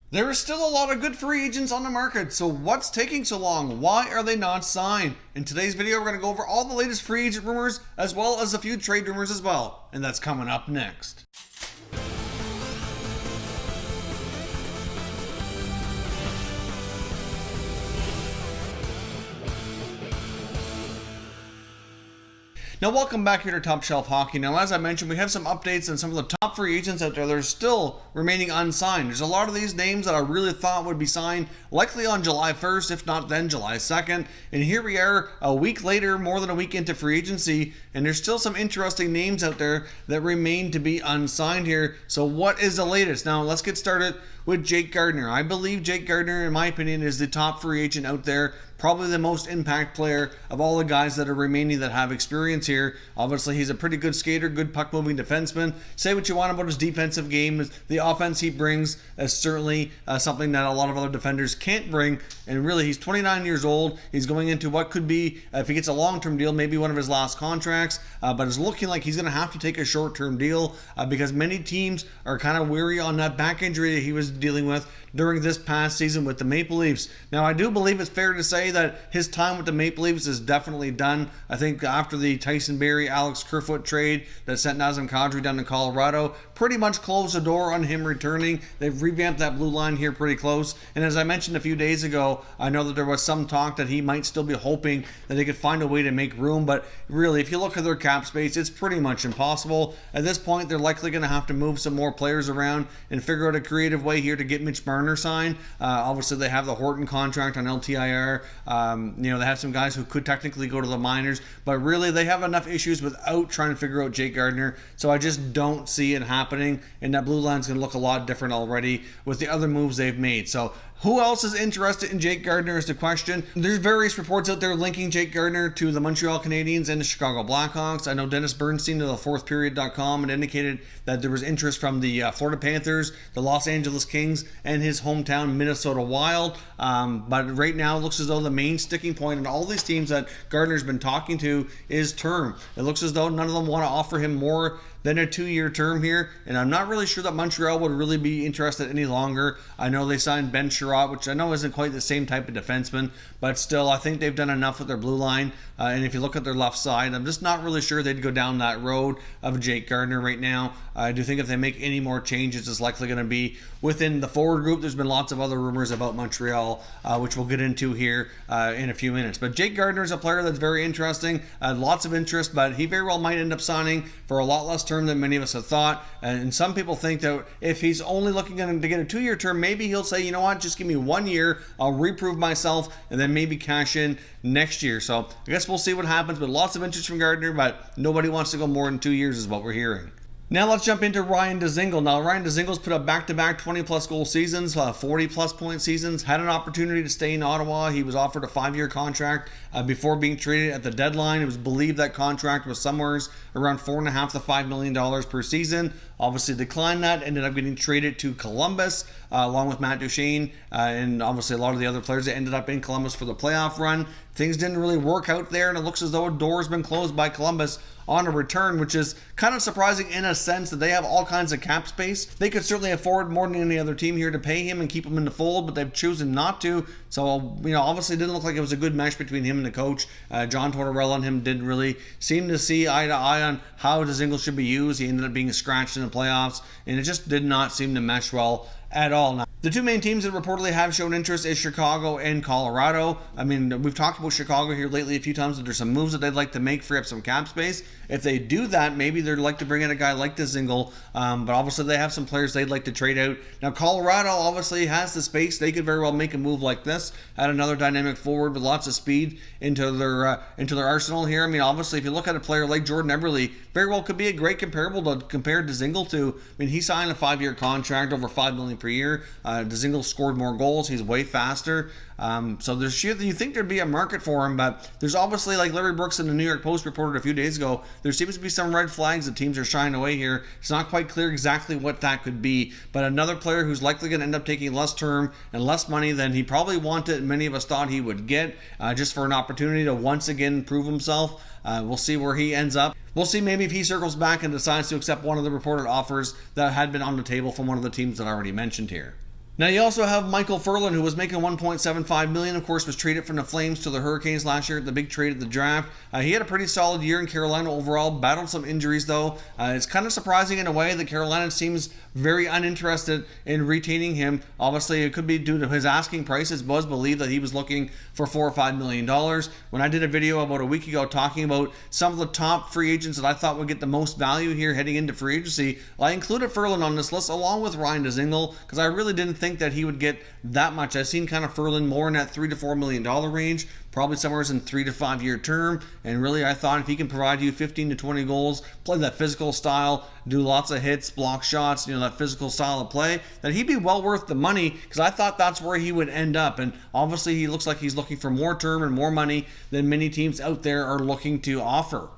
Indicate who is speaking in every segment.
Speaker 1: There is still a lot of good free agents on the market, so what's taking so long? Why are they not signed? In today's video, we're going to go over all the latest free agent rumors, as well as a few trade rumors as well, and that's coming up next. Now, welcome back here to Top Shelf Hockey. Now, as I mentioned, we have some updates on some of the top free agents out there that are still remaining unsigned. There's a lot of these names that I really thought would be signed likely on July 1st, if not then July 2nd. And here we are a week later, more than a week into free agency, and there's still some interesting names out there that remain to be unsigned here. So what is the latest? Now, let's get started with Jake Gardner. I believe Jake Gardner, in my opinion, is the top free agent out there. Probably the most impact player of all the guys that are remaining that have experience here. Obviously, he's a pretty good skater, good puck-moving defenseman. Say what you want about his defensive game. The offense he brings is certainly something that a lot of other defenders can't bring. And really, he's 29 years old. He's going into what could be, if he gets a long-term deal, maybe one of his last contracts. But it's looking like he's going to have to take a short-term deal because many teams are kind of weary on that back injury that he was dealing with during this past season with the Maple Leafs. Now, I do believe it's fair to say that his time with the Maple Leafs is definitely done. I think after the Tyson Barrie, Alex Kerfoot trade that sent Nazem Kadri down to Colorado, pretty much closed the door on him returning. They've revamped that blue line here pretty close. And as I mentioned a few days ago, I know that there was some talk that he might still be hoping that they could find a way to make room. But really, if you look at their cap space, it's pretty much impossible. At this point, they're likely going to have to move some more players around and figure out a creative way here to get Mitch Marner signed. Obviously, they have the Horton contract on LTIR. They have some guys who could technically go to the minors, but really they have enough issues without trying to figure out Jake Gardner. So I just don't see it happening, and that blue line's going to look a lot different already with the other moves they've made. So who else is interested in Jake Gardner is the question. There's various reports out there linking Jake Gardner to the Montreal Canadiens and the Chicago Blackhawks. I know Dennis Bernstein of the fourthperiod.com had indicated that there was interest from the Florida Panthers, the Los Angeles Kings, and his hometown Minnesota Wild. But right now it looks as though the main sticking point in all these teams that Gardner's been talking to is term. It looks as though none of them want to offer him more than a 2-year term here, and I'm not really sure that Montreal would really be interested any longer. I know they signed Ben Sherratt, which I know isn't quite the same type of defenseman, but still, I think they've done enough with their blue line. And if you look at their left side, I'm just not really sure they'd go down that road of Jake Gardner right now. I do think if they make any more changes, it's likely going to be within the forward group. There's been lots of other rumors about Montreal, which we'll get into here in a few minutes. But Jake Gardner is a player that's very interesting, lots of interest, but he very well might end up signing for a lot less term than many of us have thought. And some people think that if he's only looking to get a 2-year term, maybe he'll say, you know what, just give me 1 year, I'll reprove myself, and then maybe cash in next year. So I guess we'll see what happens, but lots of interest from Gardner, but nobody wants to go more than 2 years is what we're hearing. Now let's jump into Ryan Dzingel. Now Ryan Dzingel's put up back-to-back 20-plus goal seasons, 40-plus point seasons, had an opportunity to stay in Ottawa. He was offered a 5-year contract before being traded at the deadline. It was believed that contract was somewhere around $4.5 to $5 million per season. Obviously declined that, ended up getting traded to Columbus along with Matt Duchene and obviously a lot of the other players that ended up in Columbus for the playoff run. Things didn't really work out there, and it looks as though a door has been closed by Columbus on a return, which is kind of surprising in a sense that they have all kinds of cap space. They could certainly afford more than any other team here to pay him and keep him in the fold, but they've chosen not to. So, obviously it didn't look like it was a good match between him and the coach. John Tortorella and him didn't really seem to see eye to eye on how Dzingel should be used. He ended up being scratched in the playoffs, and it just did not seem to mesh well at all. Now, the two main teams that reportedly have shown interest is Chicago and Colorado. I mean, we've talked about Chicago here lately a few times that there's some moves that they'd like to make, free up some cap space. If they do that, maybe they'd like to bring in a guy like Dzingel, but obviously they have some players they'd like to trade out. Now, Colorado obviously has the space. They could very well make a move like this, add another dynamic forward with lots of speed into their arsenal here. I mean, obviously, if you look at a player like Jordan Eberle, very well could be a great comparable to compare Dzingel to. I mean, he signed a 5-year contract over $5 million per year. Dzingel scored more goals. He's way faster. So there's you think there'd be a market for him, but there's obviously, like Larry Brooks in the New York Post reported a few days ago, there seems to be some red flags that teams are shying away here. It's not quite clear exactly what that could be, but another player who's likely going to end up taking less term and less money than he probably wanted and many of us thought he would get, just for an opportunity to once again prove himself. We'll see where he ends up. We'll see maybe if he circles back and decides to accept one of the reported offers that had been on the table from one of the teams that I already mentioned here. Now you also have Michael Ferland, who was making $1.75 million. Of course, was traded from the Flames to the Hurricanes last year at the big trade at the draft. He had a pretty solid year in Carolina overall. Battled some injuries though. It's kind of surprising in a way that Carolina seems very uninterested in retaining him. Obviously, it could be due to his asking price. It was believed that he was looking for $4 or $5 million. When I did a video about a week ago talking about some of the top free agents that I thought would get the most value here heading into free agency, I included Ferland on this list along with Ryan Dzingel because I really didn't think that he would get that much. I've seen kind of Ferland more in that $3 to $4 million range, probably somewhere in 3 to 5 year term. And really, I thought if he can provide you 15 to 20 goals, play that physical style, do lots of hits, block shots, that physical style of play, that he'd be well worth the money because I thought that's where he would end up. And obviously, he looks like he's looking for more term and more money than many teams out there are looking to offer.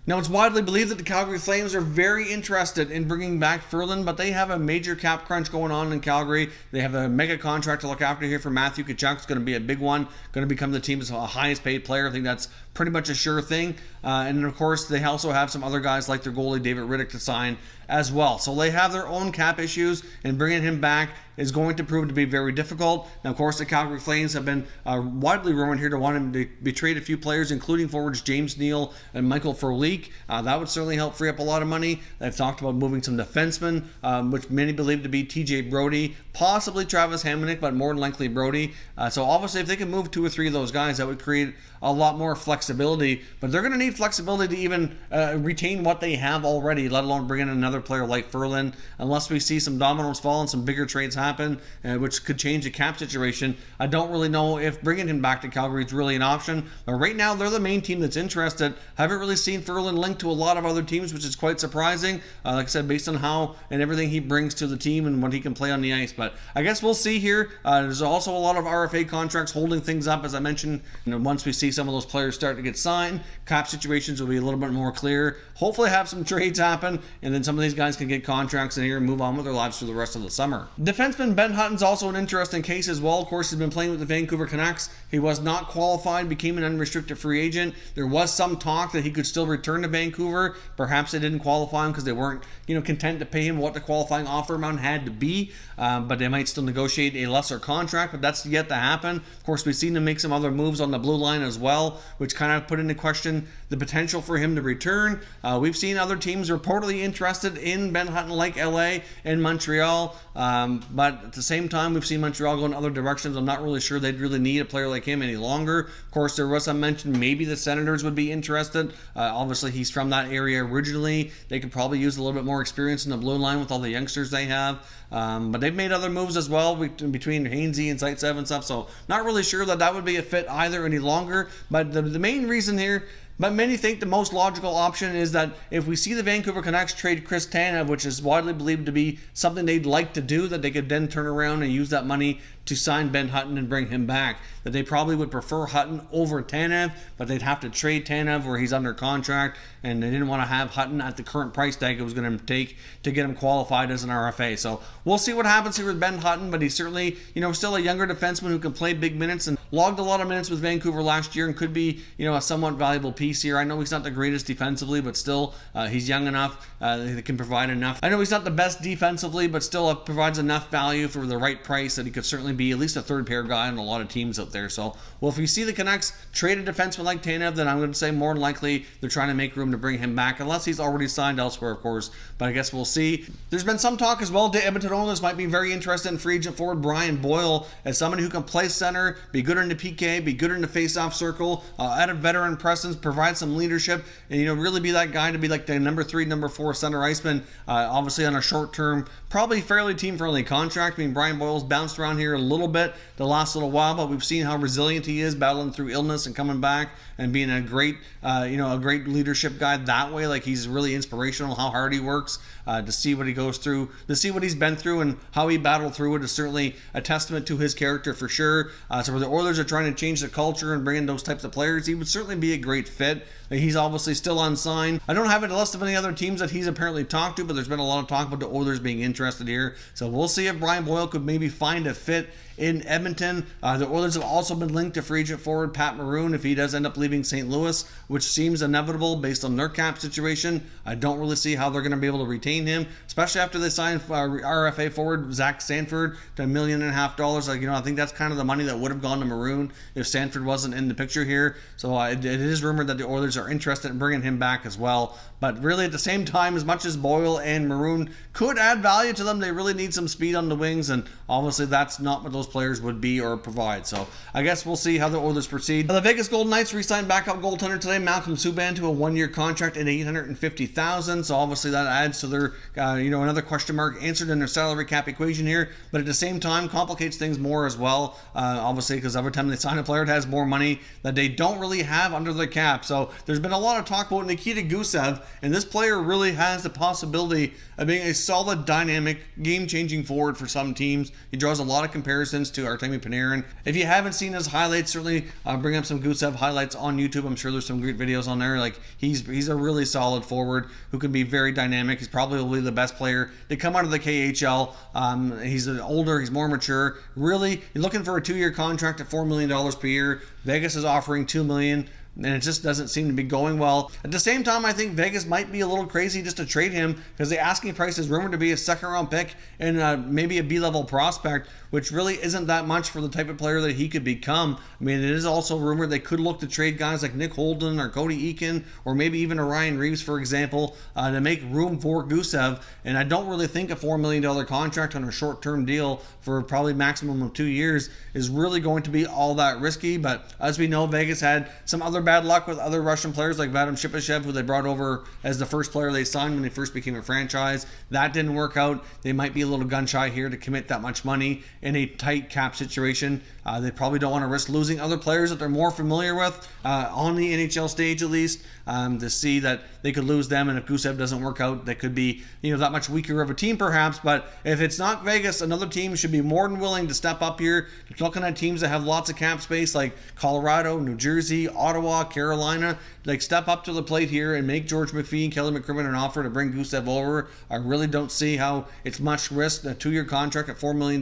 Speaker 1: Now, it's widely believed that the Calgary Flames are very interested in bringing back Ferland, but they have a major cap crunch going on in Calgary. They have a mega contract to look after here for Matthew Tkachuk. It's going to be a big one, going to become the team's highest paid player. I think that's pretty much a sure thing. And of course, they also have some other guys like their goalie, David Rittich, to sign as well. So they have their own cap issues, and bringing him back is going to prove to be very difficult. Now, of course, the Calgary Flames have been widely rumored here to want him to trade a few players, including forwards James Neal and Michael Ferland. That would certainly help free up a lot of money. They've talked about moving some defensemen, which many believe to be TJ Brodie, possibly Travis Hamonic, but more than likely Brodie. So obviously, if they can move 2 or 3 of those guys, that would create a lot more flexibility. But they're going to need flexibility to even retain what they have already, let alone bring in another player like Ferland, unless we see some dominoes fall and some bigger trades happen, which could change the cap situation. I don't really know if bringing him back to Calgary is really an option. But right now, they're the main team that's interested. Haven't really seen Ferland linked to a lot of other teams, which is quite surprising. Like I said, based on how and everything he brings to the team and what he can play on the ice. But I guess we'll see here. There's also a lot of RFA contracts holding things up, as I mentioned. Once we see some of those players start to get signed, cap situations will be a little bit more clear. Hopefully have some trades happen, and then some of these guys can get contracts in here and move on with their lives for the rest of the summer. Defenseman Ben Hutton's also an interesting case as well. Of course, he's been playing with the Vancouver Canucks. He was not qualified, became an unrestricted free agent. There was some talk that he could still return to Vancouver. Perhaps they didn't qualify him because they weren't, content to pay him what the qualifying offer amount had to be. But they might still negotiate a lesser contract, but that's yet to happen. Of course, we've seen him make some other moves on the blue line as well, which kind of put into question the potential for him to return. We've seen other teams reportedly interested in Ben Hutton, like LA and Montreal. But at the same time, we've seen Montreal go in other directions. I'm not really sure they'd really need a player like him any longer. Of course, there was some mention maybe the Senators would be interested. Obviously, he's from that area originally. They could probably use a little bit more experience in the blue line with all the youngsters they have. But they've made other moves as well between Hainsey and Zaitsev and stuff. So not really sure that would be a fit either any longer. But the main reason here, but many think the most logical option is that if we see the Vancouver Canucks trade Chris Tanev, which is widely believed to be something they'd like to do, that they could then turn around and use that money to sign Ben Hutton and bring him back. That they probably would prefer Hutton over Tanev, but they'd have to trade Tanev where he's under contract, and they didn't want to have Hutton at the current price tag it was going to take to get him qualified as an RFA. So we'll see what happens here with Ben Hutton, but he's certainly, still a younger defenseman who can play big minutes and logged a lot of minutes with Vancouver last year and could be, a somewhat valuable piece here. I know he's not the greatest defensively, but still, he's young enough. He can provide enough. I know he's not the best defensively, but still provides enough value for the right price that he could certainly be at least a third pair guy on a lot of teams out there. So, if you see the Canucks trade a defenseman like Tanev, then I'm going to say more than likely they're trying to make room to bring him back, unless he's already signed elsewhere, of course. But I guess we'll see. There's been some talk as well. The Edmonton Oilers might be very interested in free agent forward Brian Boyle as somebody who can play center, be good in the PK, be good in the face-off circle, add a veteran presence, provide some leadership, and really be that guy to be like the number 3, number 4 center iceman. Obviously on a short-term, probably fairly team-friendly contract. Brian Boyle's bounced around here a little bit the last little while, but we've seen how resilient he is, battling through illness and coming back and being a great, a great leadership guy that way. Like, he's really inspirational how hard he works. To see what he goes through, to see what he's been through and how he battled through it is certainly a testament to his character for sure. So where the Oilers are trying to change the culture and bring in those types of players, he would certainly be a great fit. fit. He's obviously still unsigned. I don't have a list of any other teams that he's apparently talked to, but there's been a lot of talk about the Oilers being interested here. So we'll see if Brian Boyle could maybe find a fit in Edmonton. The Oilers have also been linked to free agent forward Pat Maroon if he does end up leaving St. Louis, which seems inevitable based on their cap situation. I don't really see how they're going to be able to retain him, especially after they signed RFA forward Zach Sanford to $1.5 million. I think that's kind of the money that would have gone to Maroon if Sanford wasn't in the picture here. So it is rumored that the Oilers are interested in bringing him back as well. But really, at the same time, as much as Boyle and Maroon could add value to them, they really need some speed on the wings, and obviously that's not what those players would be or provide. So I guess we'll see how the Oilers proceed. The Vegas Golden Knights re-signed backup goaltender today, Malcolm Subban, to a one-year contract at $850,000. So obviously that adds to their, another question mark answered in their salary cap equation here. But at the same time, complicates things more as well. Obviously, because every time they sign a player, it has more money that they don't really have under the cap. So there's been a lot of talk about Nikita Gusev, and this player really has the possibility of being a solid, dynamic, game-changing forward for some teams. He draws a lot of comparisons to Artemi Panarin. If you haven't seen his highlights, certainly bring up some Gusev highlights on YouTube. I'm sure there's some great videos on there. He's a really solid forward who can be very dynamic. He's probably the best player to come out of the KHL. He's older, he's more mature. Really, you're looking for a 2-year contract at $4 million per year. Vegas is offering $2 million. And it just doesn't seem to be going well. At the same time, I think Vegas might be a little crazy just to trade him, because the asking price is rumored to be a second-round pick and maybe a B-level prospect, which really isn't that much for the type of player that he could become. I mean, it is also rumored they could look to trade guys like Nick Holden or Cody Eakin, or maybe even a Ryan Reeves, for example, to make room for Gusev. And I don't really think a $4 million contract on a short-term deal for probably maximum of 2 years is really going to be all that risky. But as we know, Vegas had some other bad luck with other Russian players like Vadim Shipachyov, who they brought over as the first player they signed when they first became a franchise. That didn't work out. They might be a little gun shy here to commit that much money in a tight cap situation. They probably don't want to risk losing other players that they're more familiar with on the NHL stage, at least, to see that they could lose them. And if Gusev doesn't work out, they could be that much weaker of a team perhaps. But if it's not Vegas, another team should be more than willing to step up here. Looking at teams that have lots of cap space like Colorado, New Jersey, Ottawa, Carolina, step up to the plate here and make George McPhee and Kelly McCrimmon an offer to bring Gusev over. I really don't see how it's much risk. A 2-year contract at $4 million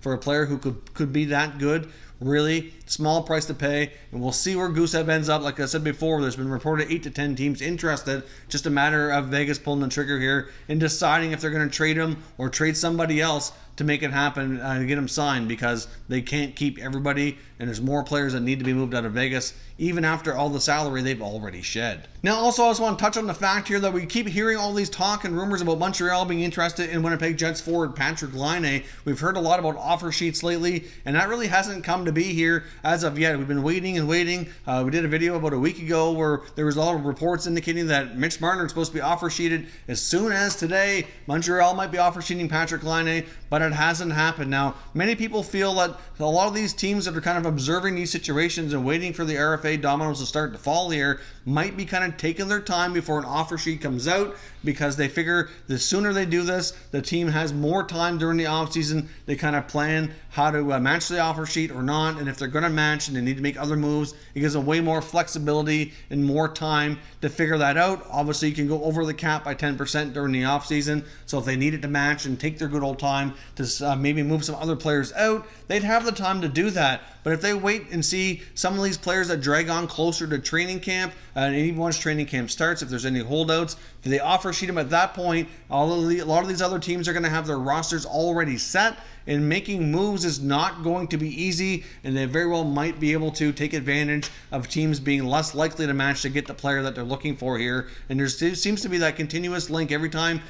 Speaker 1: for a player who could be that good. Really small price to pay, and we'll see where Gusev ends up. Like I said before, there's been reported 8 to 10 teams interested. Just a matter of Vegas pulling the trigger here and deciding if they're going to trade him or trade somebody else to make it happen, to get him signed, because they can't keep everybody, and there's more players that need to be moved out of Vegas, even after all the salary they've already shed. Now, also, I just want to touch on the fact here that we keep hearing all these talk and rumors about Montreal being interested in Winnipeg Jets forward Patrik Laine. We've heard a lot about offer sheets lately, and that really hasn't come to be here as of yet. We've been waiting and waiting. We did a video about a week ago where there was a lot of reports indicating that Mitch Marner is supposed to be offer sheeted as soon as today. Montreal might be offer sheeting Patrik Laine, but it hasn't happened. Now, many people feel that a lot of these teams that are kind of observing these situations and waiting for the RFA dominoes to start to fall here might be kind of taking their time before an offer sheet comes out, because they figure the sooner they do this, the team has more time during the offseason. They kind of plan how to match the offer sheet or not, and if they're going to match and they need to make other moves, it gives them way more flexibility and more time to figure that out. Obviously, you can go over the cap by 10% during the offseason, so if they need it to match and take their good old time to maybe move some other players out, they'd have the time to do that. But if they wait and see some of these players that drag on closer to training camp, and even once training camp starts, if there's any holdouts, if they offer sheet them at that point, a lot of these other teams are going to have their rosters already set, and making moves is not going to be easy, and they very well might be able to take advantage of teams being less likely to match to get the player that they're looking for here. And there seems to be that continuous link every time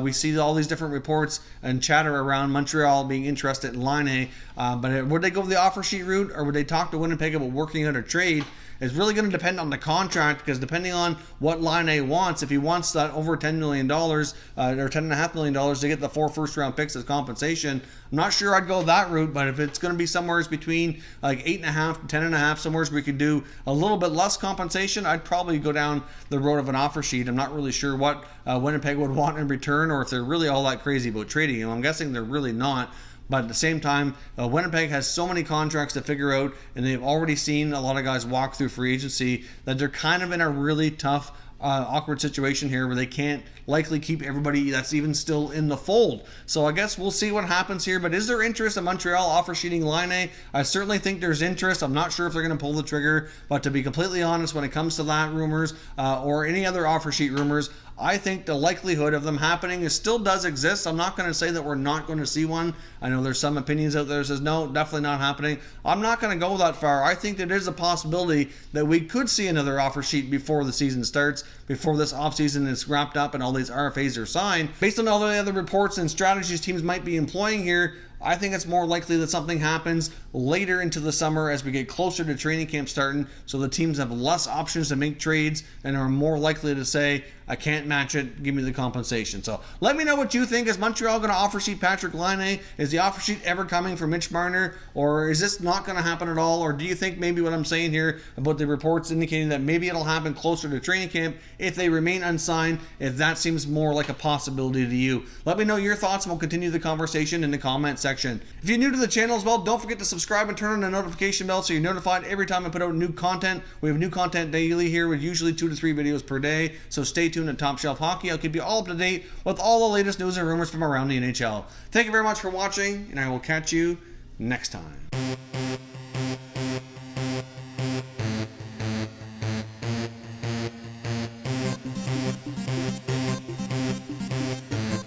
Speaker 1: we see all these different reports and chatter around Montreal being interested in Laine. But would they go the offer sheet route, or would they talk to Winnipeg about working out a trade? It's really going to depend on the contract, because depending on what Laine wants, if he wants that over $10 million or $10.5 million to get the 4 first-round picks as compensation, I'm not sure I'd go that route. But if it's going to be somewhere between like 8.5 to 10.5, somewhere where we could do a little bit less compensation, I'd probably go down the road of an offer sheet. I'm not really sure what Winnipeg would want in return, or if they're really all that crazy about trading him. I'm guessing they're really not. But at the same time, Winnipeg has so many contracts to figure out, and they've already seen a lot of guys walk through free agency, that they're kind of in a really tough, awkward situation here where they can't likely keep everybody that's even still in the fold. So I guess we'll see what happens here. But is there interest in Montreal offer sheeting Laine? I certainly think there's interest. I'm not sure if they're going to pull the trigger, but to be completely honest, when it comes to that rumors or any other offer sheet rumors, I think the likelihood of them happening still does exist. I'm not going to say that we're not going to see one. I know there's some opinions out there that says no, definitely not happening. I'm not going to go that far. I think that there's a possibility that we could see another offer sheet before the season starts, before this offseason is wrapped up and all these RFAs are signed. Based on all the other reports and strategies teams might be employing here, I think it's more likely that something happens later into the summer as we get closer to training camp starting, so the teams have less options to make trades and are more likely to say, I can't match it, give me the compensation. So let me know what you think. Is Montreal going to offer sheet Patrik Laine? Is the offer sheet ever coming for Mitch Marner? Or is this not going to happen at all? Or do you think maybe what I'm saying here about the reports indicating that maybe it'll happen closer to training camp if they remain unsigned, if that seems more like a possibility to you? Let me know your thoughts and we'll continue the conversation in the comment section. If you're new to the channel as well, don't forget to subscribe and turn on the notification bell so you're notified every time I put out new content. We have new content daily here with usually 2 to 3 videos per day, so stay tuned at Top Shelf Hockey. I'll keep you all up to date with all the latest news and rumors from around the NHL. Thank you very much for watching, and I will catch you next time.